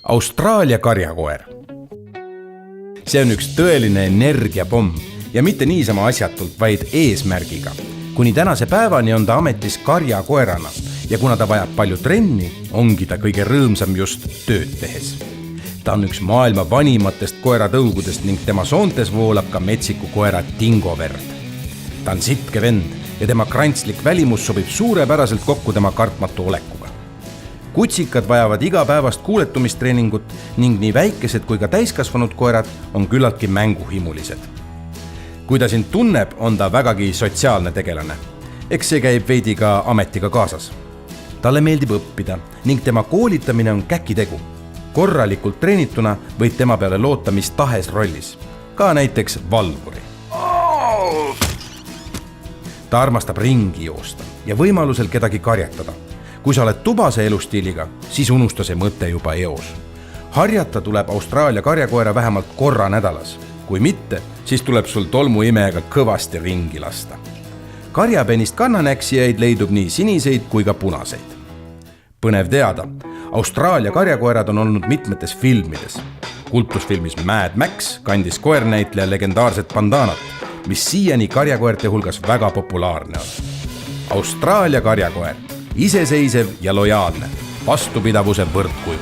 Austraalia karjakoer. See on üks tõeline energiapomm ja mitte niisama asjatult, vaid eesmärgiga. Kuni tänase päevani on ta ametis karjakoerana ja kuna ta vajab palju trenni, ongi ta kõige rõõmsam just tööd tehes. Ta on üks maailma vanimatest koeratõugudest ning tema soontes voolab ka metsiku koera Dingo verd. Ta on sitke vend ja tema krantslik välimus sobib suurepäraselt kokku tema kartmatu olekuga. Kutsikad vajavad igapäevast kuuletumistreeningut ning nii väikesed kui ka täiskasvanud koerad on küllaltki mänguhimulised. Kui ta sind tunneb, on ta vägagi sotsiaalne tegelane. Eks see käib veidi ka ametiga kaasas. Talle meeldib õppida ning tema koolitamine on käkitegu. Korralikult treenituna võib tema peale loota mis tahes rollis, ka näiteks valvuri. Ta armastab ringi joosta ja võimalusel kedagi karjatada. Kui sa oled tubase elustiiliga, siis unusta see mõte juba eos. Harjata tuleb Austraalia karjakoera vähemalt korra nädalas. Kui mitte, siis tuleb sul tolmuimega kõvasti ringi lasta. Karjapennist kannanäksijaid leidub nii siniseid kui ka punaseid. Põnev teada, Austraalia karjakoerad on olnud mitmetes filmides. Kultusfilmis Mad Max kandis koernäitleja legendaarset bandanat, mis siiani karjakoerte hulgas väga populaarne on. Austraalia karjakoer, iseseisev ja lojaalne, vastupidavuse võrdkuju.